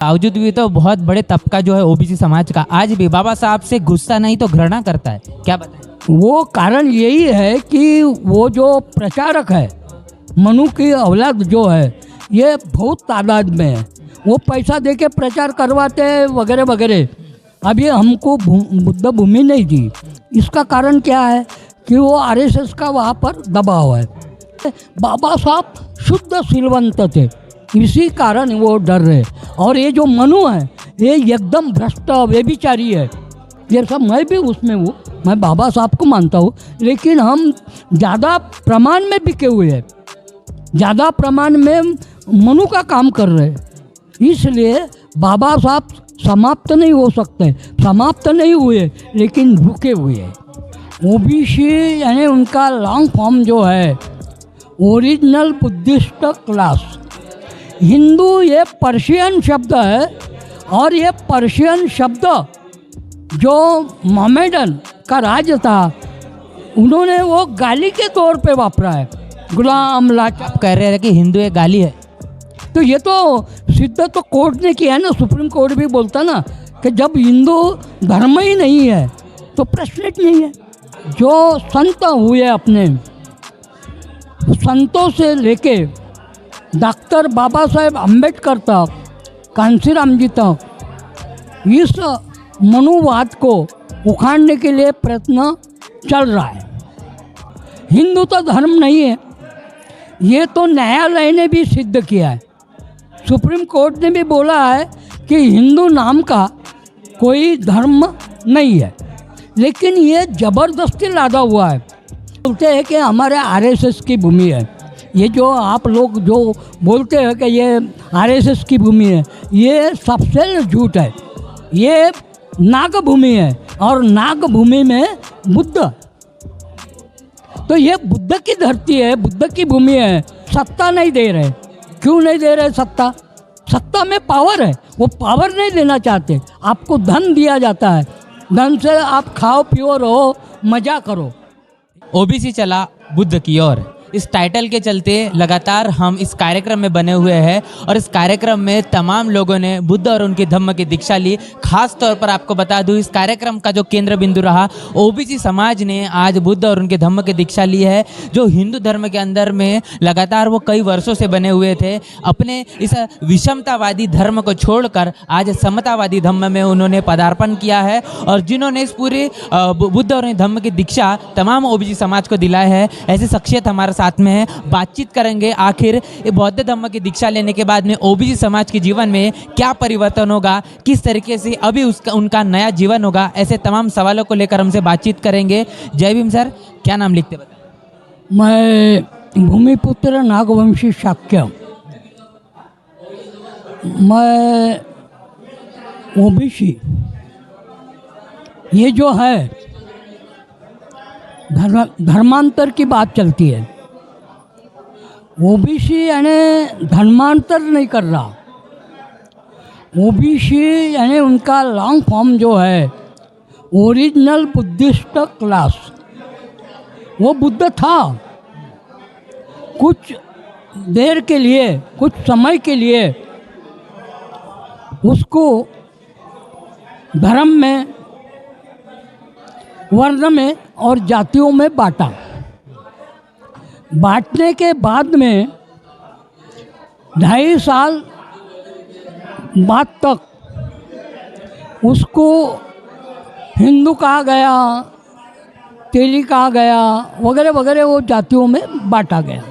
बावजूद भी तो बहुत बड़े तबका जो है ओबीसी समाज का आज भी बाबा साहब से गुस्सा नहीं तो घृणा करता है, क्या बताएं? वो कारण यही है कि वो जो प्रचारक है, मनु की औलाद जो है, ये बहुत तादाद में है। वो पैसा दे के प्रचार करवाते हैं वगैरह वगैरह। अब ये हमको बुद्ध भूमि नहीं दी, इसका कारण क्या है कि वो आरएसएस का वहाँ पर दबाव है। बाबा साहब शुद्ध सिलवंत थे, इसी कारण वो डर रहे। और ये जो मनु है ये एकदम भ्रष्ट व्यभिचारी है। ये सब मैं भी उसमें हूँ, मैं बाबा साहब को मानता हूँ, लेकिन हम ज़्यादा प्रमाण में बिके हुए हैं, ज़्यादा प्रमाण में मनु का काम कर रहे हैं। इसलिए बाबा साहब समाप्त नहीं हो सकते, समाप्त नहीं हुए लेकिन रुके हुए हैं। ओबीसी यानी उनका लॉन्ग फॉर्म जो है ओरिजिनल बुद्धिस्ट क्लास। हिंदू ये पर्शियन शब्द है, और ये पर्शियन शब्द जो मोहम्मदन का राज था उन्होंने वो गाली के तौर पे वापरा है, गुलाम लाचार। आप कह रहे हैं कि हिंदू एक गाली है, तो ये तो सिद्ध तो कोर्ट ने किया है ना, सुप्रीम कोर्ट भी बोलता ना कि जब हिंदू धर्म ही नहीं है तो प्रश्न ही नहीं है। जो संत हुए अपने, संतों से लेके डॉक्टर बाबा साहेब अम्बेडकर तक, कांसीराम जी तक, इस मनुवाद को उखाड़ने के लिए प्रयत्न चल रहा है। हिंदू तो धर्म नहीं है, ये तो न्यायालय ने भी सिद्ध किया है। सुप्रीम कोर्ट ने भी बोला है कि हिंदू नाम का कोई धर्म नहीं है, लेकिन ये ज़बरदस्ती लादा हुआ है। बोलते हैं कि हमारे आरएसएस की भूमि है। ये जो आप लोग जो बोलते हैं कि ये आरएसएस की भूमि है, ये सबसे झूठ है। ये नाग भूमि है, और नाग भूमि में बुद्ध, तो ये बुद्ध की धरती है, बुद्ध की भूमि है। सत्ता नहीं दे रहे, क्यों नहीं दे रहे सत्ता? सत्ता में पावर है, वो पावर नहीं देना चाहते। आपको धन दिया जाता है, धन से आप खाओ पियो रहो, मजा करो। ओबीसी चला बुद्ध की ओर, इस टाइटल के चलते लगातार हम इस कार्यक्रम में बने हुए हैं, और इस कार्यक्रम में तमाम लोगों ने बुद्ध और उनके धम्म की दीक्षा ली। खास तौर पर आपको बता दूं, इस कार्यक्रम का जो केंद्र बिंदु रहा, ओबीसी समाज ने आज बुद्ध और उनके धम्म की दीक्षा ली है। जो हिंदू धर्म के अंदर में लगातार वो कई वर्षों से बने हुए थे, अपने इस विषमतावादी धर्म को छोड़कर आज समतावादी धम्म में उन्होंने पदार्पण किया है, और जिन्होंने इस पूरे बुद्ध और धम्म की दीक्षा तमाम ओबीसी समाज को दिलाए है। ऐसी शख्सियत हमारे साथ में है, बातचीत करेंगे आखिर ये बौद्ध धम्म की दीक्षा लेने के बाद में ओबीसी समाज के जीवन में क्या परिवर्तन होगा, किस तरीके से अभी उसका उनका नया जीवन होगा। ऐसे तमाम सवालों को लेकर हमसे बातचीत करेंगे। जय भीम सर, क्या नाम लिखते बताएं? मैं भूमिपुत्र नागवंशी शाक्य, मैं ओबीसी। ये जो है धर्मांतर की बात चलती है। ओबीसी यानी धर्मांतर नहीं कर रहा, ओबीसी यानी उनका लॉन्ग फॉर्म जो है ओरिजिनल बुद्धिस्ट क्लास। वो बुद्ध था, कुछ देर के लिए, कुछ समय के लिए उसको धर्म में, वर्ण में और जातियों में बांटा। बांटने के बाद में 2.5 साल बाद तक उसको हिंदू कहा गया, तेली कहा गया, वगैरह वगैरह, वो जातियों में बांटा गया।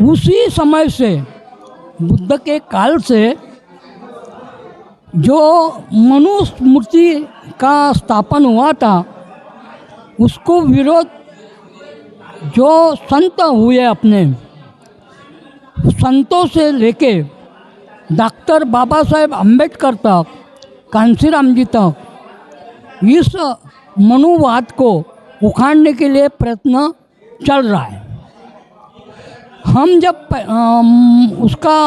उसी समय से, बुद्ध के काल से, जो मनुस्मृति का स्थापन हुआ था, उसको विरोध जो संत हुए अपने, संतों से लेके डॉक्टर बाबा साहेब अम्बेडकर तक, कांसीराम जी तक, इस मनुवाद को उखाड़ने के लिए प्रयत्न चल रहा है। हम जब उसका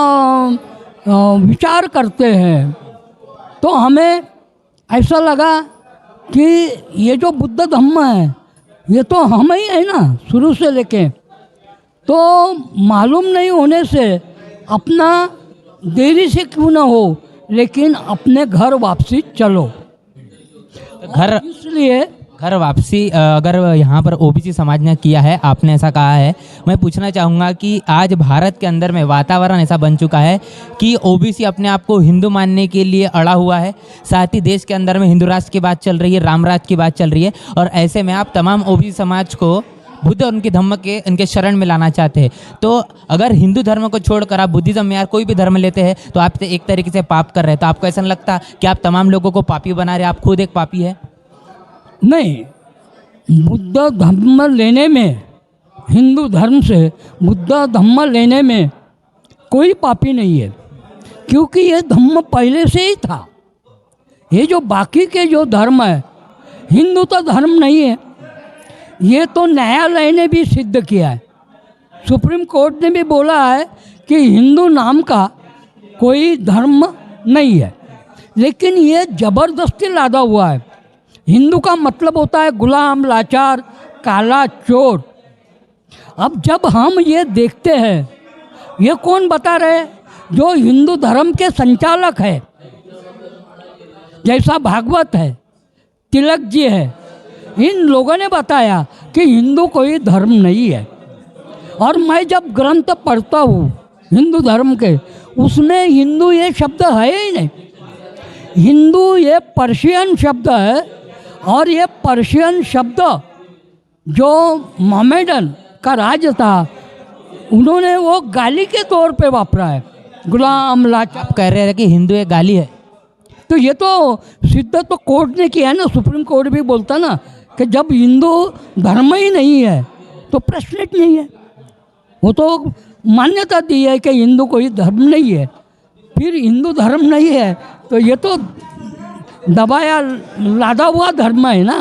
विचार करते हैं तो हमें ऐसा लगा कि ये जो बुद्ध धम्म है ये तो हम ही है ना शुरू से लेके, तो मालूम नहीं होने से अपना देरी से क्यों ना हो, लेकिन अपने घर वापसी चलो। घर इसलिए घर वापसी अगर यहाँ पर ओबीसी समाज ने किया है, आपने ऐसा कहा है, मैं पूछना चाहूँगा कि आज भारत के अंदर में वातावरण ऐसा बन चुका है कि ओबीसी अपने आप को हिंदू मानने के लिए अड़ा हुआ है, साथ ही देश के अंदर में हिंदू राष्ट्र की बात चल रही है, राम राज की बात चल रही है, और ऐसे में आप तमाम ओबीसी समाज को बुद्ध और उनके धम्म के उनके शरण में लाना चाहते हैं। तो अगर हिंदू धर्म को छोड़कर आप बुद्धिज्म में यार कोई भी धर्म लेते हैं तो आप एक तरीके से पाप कर रहे हैं। तो आपको ऐसा नहीं लगता कि आप तमाम लोगों को पापी बना रहे हैं, आप खुद एक पापी है? नहीं, बुद्ध धम्म लेने में, हिंदू धर्म से बुद्ध धम्म लेने में कोई पापी नहीं है, क्योंकि ये धम्म पहले से ही था। ये जो बाकी के जो धर्म है, हिंदू तो धर्म नहीं है, ये तो न्यायालय ने भी सिद्ध किया है। सुप्रीम कोर्ट ने भी बोला है कि हिंदू नाम का कोई धर्म नहीं है, लेकिन ये ज़बरदस्ती लादा हुआ है। हिंदू का मतलब होता है गुलाम, लाचार, काला, चोर। अब जब हम ये देखते हैं, ये कौन बता रहे, जो हिंदू धर्म के संचालक है, जैसा भागवत है, तिलक जी है, इन लोगों ने बताया कि हिंदू कोई धर्म नहीं है। और मैं जब ग्रंथ पढ़ता हूँ हिंदू धर्म के, उसमें हिंदू ये शब्द है ही नहीं। हिंदू ये पर्शियन शब्द है, और ये पर्शियन शब्द जो मोहम्मदन का राज था, उन्होंने वो गाली के तौर पे वापरा है, गुलाम, लाचार। आप कह रहे हैं कि हिंदू एक गाली है? तो ये तो सिद्ध तो कोर्ट ने किया है ना, सुप्रीम कोर्ट भी बोलता ना कि जब हिंदू धर्म ही नहीं है तो प्रश्न ही नहीं है। वो तो मान्यता दी है कि हिंदू कोई धर्म नहीं है। फिर हिंदू धर्म नहीं है तो ये तो दबाया लादा हुआ धर्म है ना।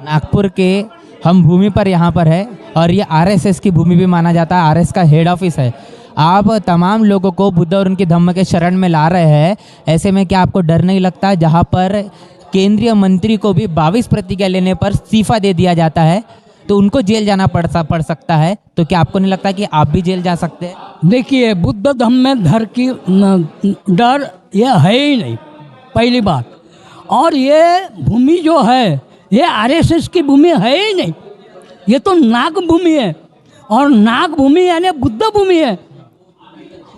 नागपुर के हम भूमि पर यहाँ पर है, और ये आरएसएस की भूमि भी माना जाता है, आरएस का हेड ऑफिस है। आप तमाम लोगों को बुद्ध और उनके धम्म के शरण में ला रहे हैं, ऐसे में क्या आपको डर नहीं लगता, जहाँ पर केंद्रीय मंत्री को भी 22 प्रतिज्ञा लेने पर इस्तीफा दे दिया जाता है तो उनको जेल जाना पड़ सकता है, तो क्या आपको नहीं लगता कि आप भी जेल जा सकते हैं? देखिए, बुद्ध धम्म में डर ये है ही नहीं, पहली बात। और ये भूमि जो है ये आरएसएस की भूमि है ही नहीं, ये तो नाग भूमि है, और नाग भूमि यानी बुद्ध भूमि है।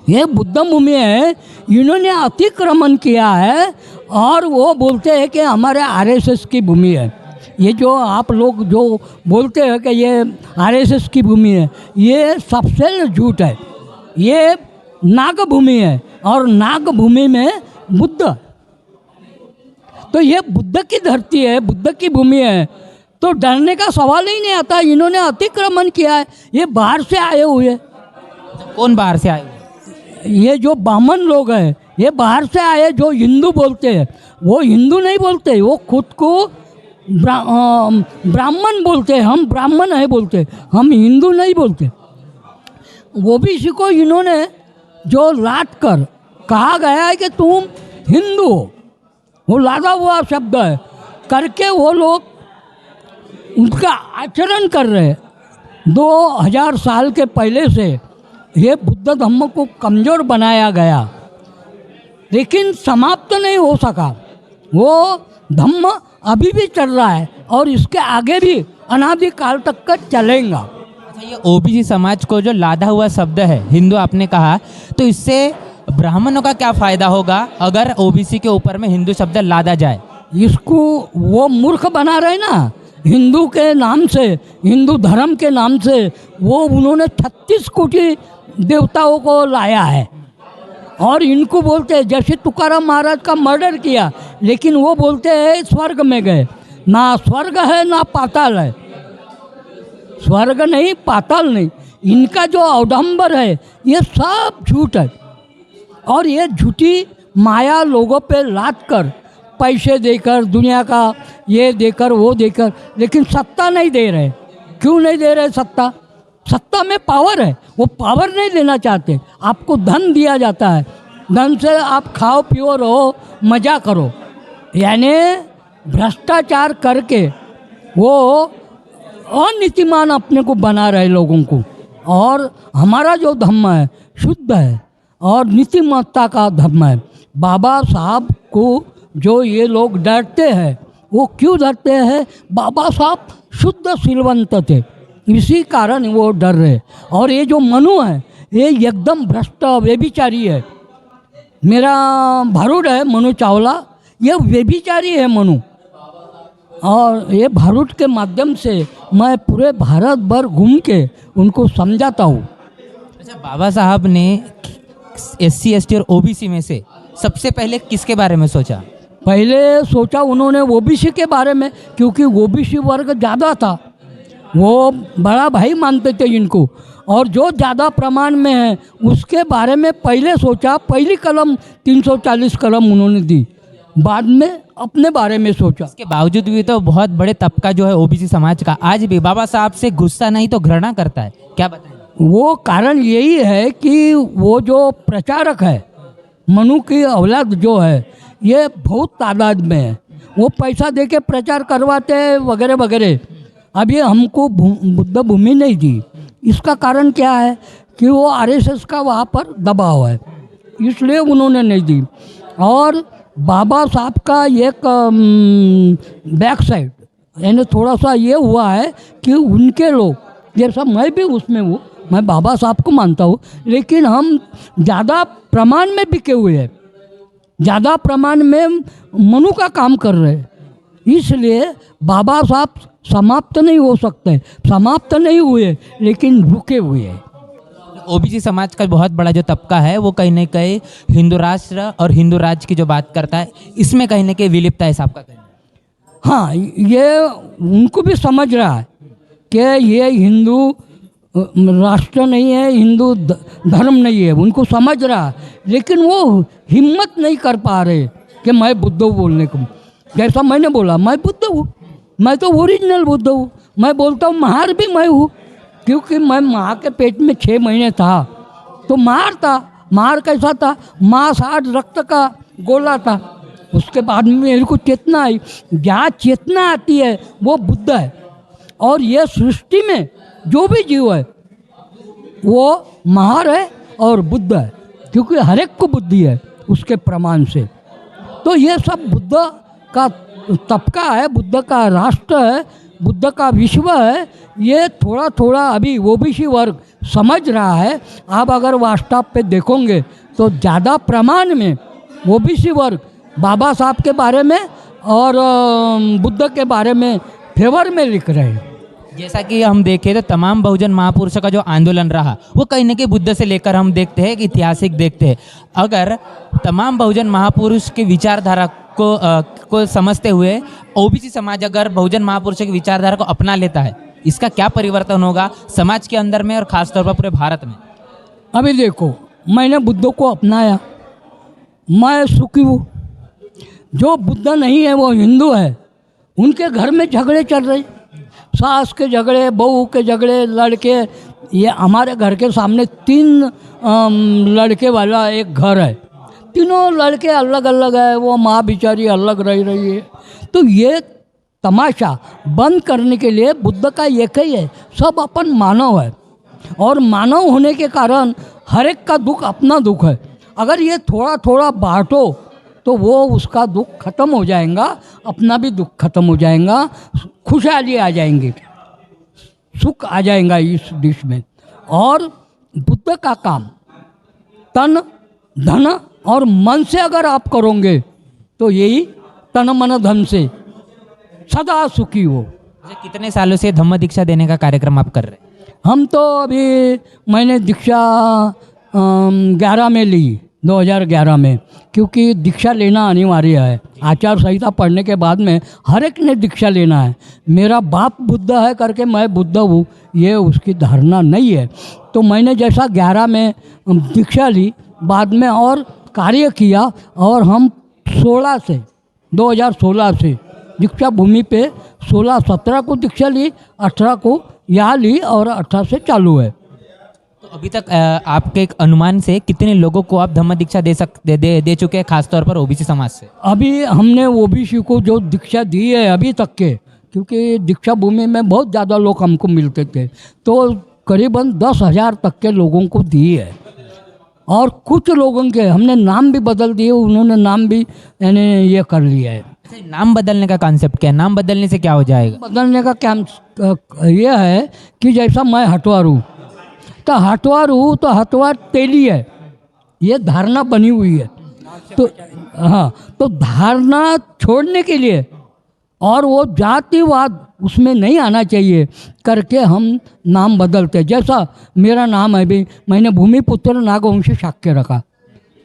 ये बुद्ध भूमि है, इन्होंने अतिक्रमण किया है और वो बोलते हैं कि हमारे आरएसएस की भूमि है। ये जो आप लोग जो बोलते हैं कि ये आरएसएस की भूमि है, ये सबसे झूठ है। ये नाग भूमि है, और नाग भूमि में बुद्ध, तो ये बुद्ध की धरती है, बुद्ध की भूमि है, तो डरने का सवाल ही नहीं आता। इन्होंने अतिक्रमण किया है, ये बाहर से आए हुए। कौन बाहर से आए? ये जो ब्राह्मण लोग हैं ये बाहर से आए, जो हिंदू बोलते हैं वो हिंदू नहीं बोलते, वो खुद को ब्राह्मण बोलते हैं। हम ब्राह्मण है बोलते, हम हिंदू नहीं बोलते। वो भी इसी को इन्होंने जो लाद कर कहा गया है कि तुम हिंदू हो, वो लादा हुआ शब्द है करके वो लोग उनका आचरण कर रहे हैं। 2000 साल के पहले से ये बुद्ध धम्म को कमज़ोर बनाया गया, लेकिन समाप्त नहीं हो सका। वो धम्म अभी भी चल रहा है और इसके आगे भी अनादिकाल तक का चलेगा। अच्छा, ये ओबीसी समाज को जो लादा हुआ शब्द है हिंदू आपने कहा, तो इससे ब्राह्मणों का क्या फ़ायदा होगा अगर ओबीसी के ऊपर में हिंदू शब्द लादा जाए? इसको वो मूर्ख बना रहे ना, हिंदू के नाम से, हिंदू धर्म के नाम से वो उन्होंने 36 कोटि देवताओं को लाया है, और इनको बोलते हैं, जैसे तुकाराम महाराज का मर्डर किया, लेकिन वो बोलते हैं स्वर्ग में गए। ना स्वर्ग है ना पाताल है, स्वर्ग नहीं पाताल नहीं। इनका जो अवडंबर है ये सब झूठ है, और ये झूठी माया लोगों पे लाद कर, पैसे देकर, दुनिया का ये देकर वो देकर, लेकिन सत्ता नहीं दे रहे। क्यों नहीं दे रहे सत्ता? सत्ता में पावर है, वो पावर नहीं देना चाहते। आपको धन दिया जाता है, धन से आप खाओ पियो रहो, मज़ा करो, यानी भ्रष्टाचार करके वो अनीतिमान अपने को बना रहे लोगों को। और हमारा जो धम्म है शुद्ध है, और नीतिमत्ता का धर्म है। बाबा साहब को जो ये लोग डरते हैं, वो क्यों डरते हैं? बाबा साहब शुद्ध सिलवंत थे, इसी कारण वो डर रहे। और ये जो मनु है, ये एकदम भ्रष्ट व्यभिचारी है। मेरा भारूड है मनु चावला, ये व्यभिचारी है मनु। और ये भारूड के माध्यम से मैं पूरे भारत भर घूम के उनको समझाता हूँ। अच्छा, बाबा साहब ने SC ST और OBC में से सबसे पहले किसके बारे में सोचा? पहले सोचा उन्होंने OBC के बारे में, क्योंकि OBC वर्ग ज़्यादा था, वो बड़ा भाई मानते थे इनको, और जो ज़्यादा प्रमाण में है उसके बारे में पहले सोचा। पहली कलम 340 कलम उन्होंने दी, बाद में अपने बारे में सोचा। इसके बावजूद भी तो बहुत बड़े तबका जो है OBC समाज का आज भी बाबा साहब से गुस्सा नहीं तो घृणा करता है, क्या बताएं? वो कारण यही है कि वो जो प्रचारक है, मनु की औलाद जो है, ये बहुत तादाद में है। वो पैसा दे के प्रचार करवाते हैं वगैरह वगैरह। अब ये हमको बुद्ध भूमि नहीं दी, इसका कारण क्या है कि वो RSS का वहाँ पर दबाव है, इसलिए उन्होंने नहीं दी। और बाबा साहब का एक बैक साइड यानी थोड़ा सा ये हुआ है कि उनके लोग, जैसा मैं भी उसमें हूँ, मैं बाबा साहब को मानता हूँ, लेकिन हम ज़्यादा प्रमाण में बिके हुए हैं, ज़्यादा प्रमाण में मनु का काम कर रहे हैं, इसलिए बाबा साहब समाप्त नहीं हो सकते। समाप्त नहीं हुए लेकिन रुके हुए हैं। OBC समाज का बहुत बड़ा जो तबका है वो कहीं ना कहीं हिंदू राष्ट्र और हिंदू राज्य की जो बात करता है, इसमें कहीं ना कहीं विलिप्त है, इस आपका कहना है? हाँ, ये उनको भी समझ रहा है कि ये हिंदू राष्ट्र नहीं है, हिंदू धर्म नहीं है, उनको समझ रहा है, लेकिन वो हिम्मत नहीं कर पा रहे कि मैं बुद्ध हूँ बोलने को। जैसा मैंने बोला, मैं बुद्ध हूँ, मैं तो ओरिजिनल बुद्ध हूँ। मैं बोलता हूँ महार भी मैं हूँ, क्योंकि मैं माँ के पेट में 6 महीने था तो महार था। महार कैसा था? मांस आठ रक्त का गोला था। उसके बाद में मेरे को चेतना आई, जहाँ चेतना आती है वो बुद्ध है। और ये सृष्टि में जो भी जीव है वो महार है और बुद्ध है, क्योंकि हर एक को बुद्धि है उसके प्रमाण से। तो ये सब बुद्ध का तबका है, बुद्ध का राष्ट्र है, बुद्ध का विश्व है। ये थोड़ा थोड़ा अभी OBC वर्ग समझ रहा है। आप अगर वास्तव पे देखोगे तो ज़्यादा प्रमाण में OBC वर्ग बाबा साहब के बारे में और बुद्ध के बारे में फेवर में लिख रहे हैं। जैसा कि हम देखें तो तमाम बहुजन महापुरुषों का जो आंदोलन रहा वो कहीं ना कहीं बुद्ध से लेकर हम देखते हैं कि ऐतिहासिक देखते हैं। अगर तमाम बहुजन महापुरुष की विचारधारा को समझते हुए OBC समाज अगर बहुजन महापुरुषों की विचारधारा को अपना लेता है, इसका क्या परिवर्तन होगा समाज के अंदर में और खासतौर पर पूरे भारत में? अभी देखो, मैंने बुद्ध को अपनाया, मैं सुखी हूँ। जो बुद्ध नहीं है वो हिंदू है, उनके घर में झगड़े चल रहे, सास के झगड़े, बहू के झगड़े, लड़के। ये हमारे घर के सामने 3 लड़के वाला एक घर है, तीनों लड़के अलग अलग है, वो माँ बेचारी अलग रह रही है। तो ये तमाशा बंद करने के लिए बुद्ध का एक ही है, सब अपन मानव है, और मानव होने के कारण हर एक का दुख अपना दुख है। अगर ये थोड़ा थोड़ा बांटो तो वो उसका दुख खत्म हो जाएगा, अपना भी दुख खत्म हो जाएगा, खुशहाली आ जाएंगी, सुख आ जाएगा इस देश में। और बुद्ध का काम तन धन और मन से अगर आप करोगे तो यही तन मन धन से सदा सुखी हो। कितने सालों से धम्म दीक्षा देने का कार्यक्रम आप कर रहे हैं? हम तो अभी मैंने दीक्षा 11 में ली, 2011 में, क्योंकि दीक्षा लेना अनिवार्य है। आचार संहिता पढ़ने के बाद में हर एक ने दीक्षा लेना है। मेरा बाप बुद्ध है करके मैं बुद्ध हूँ, ये उसकी धारणा नहीं है। तो मैंने जैसा 11 में दीक्षा ली, बाद में और कार्य किया, और हम 2016 से दीक्षा भूमि पे 16-17 को दीक्षा ली, 18 को यहाँ ली और 18 से चालू है। तो अभी तक आपके एक अनुमान से कितने लोगों को आप धम्म दीक्षा दे चुके हैं, खासतौर पर OBC समाज से? अभी हमने OBC को जो दीक्षा दी है अभी तक के, क्योंकि दीक्षा भूमि में बहुत ज़्यादा लोग हमको मिलते थे, तो करीबन 10,000 तक के लोगों को दी है। और कुछ लोगों के हमने नाम भी बदल दिए, उन्होंने नाम भी यानी ये कर लिया है। अच्छा, नाम बदलने का कॉन्सेप्ट क्या है? नाम बदलने से क्या हो जाएगा? बदलने का क्या ये है कि जैसा मैं हटवार हूँ तो हटवार तेली है, ये धारणा बनी हुई है। तो हाँ, तो धारणा छोड़ने के लिए और वो जातिवाद उसमें नहीं आना चाहिए करके हम नाम बदलते। जैसा मेरा नाम है भी, मैंने भूमिपुत्र नागवंशी शाक्य रखा,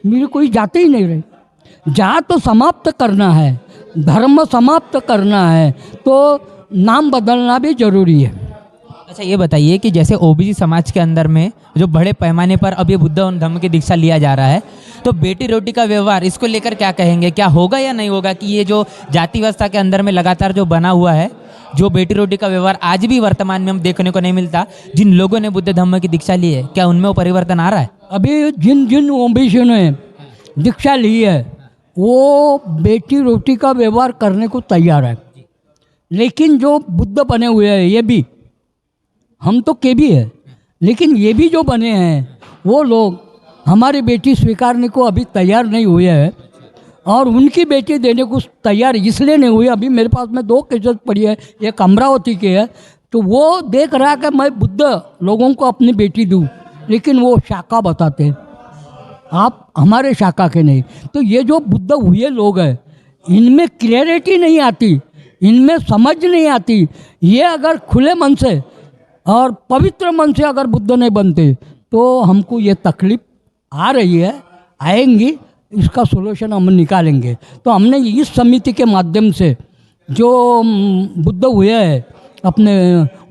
मेरी कोई जाति ही नहीं रही। जात तो समाप्त करना है, धर्म समाप्त करना है, तो नाम बदलना भी जरूरी है। अच्छा, ये बताइए कि जैसे ओबीसी समाज के अंदर में जो बड़े पैमाने पर अब ये बुद्ध और धम्म की दीक्षा लिया जा रहा है, तो बेटी रोटी का व्यवहार इसको लेकर क्या कहेंगे? क्या होगा या नहीं होगा कि ये जो जाति व्यवस्था के अंदर में लगातार जो बना हुआ है, जो बेटी रोटी का व्यवहार आज भी वर्तमान में हम देखने को नहीं मिलता, जिन लोगों ने बुद्ध धम्म की दीक्षा ली है, क्या उनमें वो परिवर्तन आ रहा है? अभी जिन जिन ओबीसी ने दीक्षा ली है वो बेटी रोटी का व्यवहार करने को तैयार है, लेकिन जो बुद्ध बने हुए हैं, ये भी हम तो के भी है, लेकिन ये भी जो बने हैं वो लोग हमारी बेटी स्वीकारने को अभी तैयार नहीं हुए हैं, और उनकी बेटी देने को तैयार इसलिए नहीं हुई। अभी मेरे पास में 2 केसेस पड़ी है, एक अमरावती के है, तो वो देख रहा है कि मैं बुद्ध लोगों को अपनी बेटी दूं, लेकिन वो शाखा बताते हैं, आप हमारे शाखा के नहीं। तो ये जो बुद्ध हुए लोग हैं, इनमें क्लियरिटी नहीं आती, इनमें समझ नहीं आती। ये अगर खुले मन से और पवित्र मन से अगर बुद्ध नहीं बनते तो हमको ये तकलीफ आ रही है, आएंगी, इसका सोल्यूशन हम निकालेंगे। तो हमने इस समिति के माध्यम से जो बुद्ध हुए हैं अपने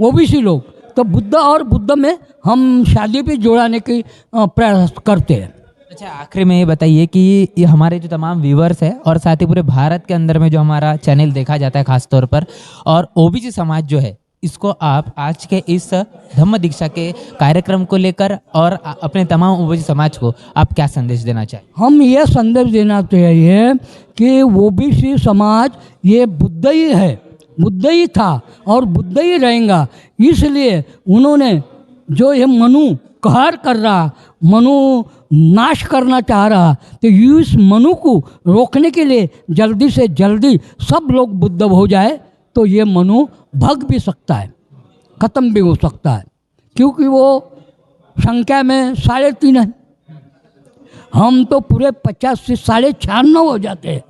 ओबीसी लोग, तो बुद्ध और बुद्ध में हम शादी भी जोड़ाने की प्रयास करते हैं। अच्छा, आखिरी में ये बताइए कि ये हमारे जो तमाम व्यूअर्स है और साथ ही पूरे भारत के अंदर में जो हमारा चैनल देखा जाता है खास तौर पर, और ओबीसी समाज जो है, इसको आप आज के इस धम्म दीक्षा के कार्यक्रम को लेकर और अपने तमाम ओबीसी समाज को आप क्या संदेश देना चाहें? हम ये संदेश देना चाहिए कि ओबीसी समाज ये बुद्ध ही है, बुद्ध ही था और बुद्ध ही रहेगा। इसलिए उन्होंने जो ये मनु कहर कर रहा, मनु नाश करना चाह रहा, तो इस मनु को रोकने के लिए जल्दी से जल्दी सब लोग बुद्ध हो जाए तो ये मनु भग भी सकता है, ख़त्म भी हो सकता है, क्योंकि वो संख्या में 3.5 है, हम तो पूरे 50 से 96.5 हो जाते हैं।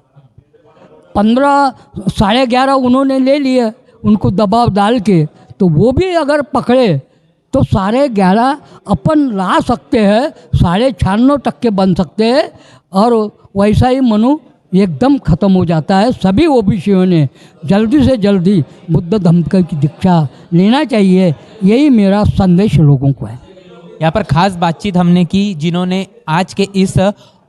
15 11.5 उन्होंने ले लिए, उनको दबाव डाल के, तो वो भी अगर पकड़े तो 11.5 अपन ला सकते हैं, 96% बन सकते हैं, और वैसा ही मनु एकदम ख़त्म हो जाता है। सभी ओबीसीओं ने जल्दी से जल्दी बुद्ध धम्म की दीक्षा लेना चाहिए, यही मेरा संदेश लोगों को है। यहाँ पर खास बातचीत हमने की जिन्होंने आज के इस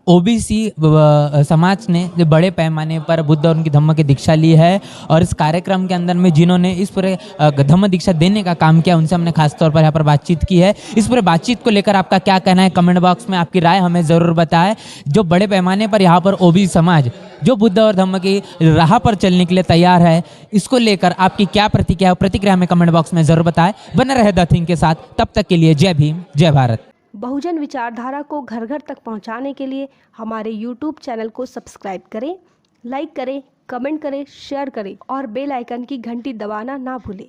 ओबीसी समाज ने जो बड़े पैमाने पर बुद्ध और उनकी धम्म की दीक्षा ली है, और इस कार्यक्रम के अंदर में जिन्होंने इस पूरे धम्म दीक्षा देने का काम किया, उनसे हमने खास तौर पर यहाँ पर बातचीत की है। इस पूरे बातचीत को लेकर आपका क्या कहना है? कमेंट बॉक्स में आपकी राय हमें ज़रूर बताएं। जो बड़े पैमाने पर यहाँ पर ओबीसी समाज जो बुद्ध और धम्म की राह पर चलने के लिए तैयार है, इसको लेकर आपकी क्या प्रतिक्रिया हमें कमेंट बॉक्स में ज़रूर बताएं। बने रहे द थिंग के साथ, तब तक के लिए जय भीम, जय भारत। बहुजन विचारधारा को घर घर तक पहुंचाने के लिए हमारे YouTube चैनल को सब्सक्राइब करें, लाइक करें, कमेंट करें, शेयर करें और बेल आइकन की घंटी दबाना ना भूलें।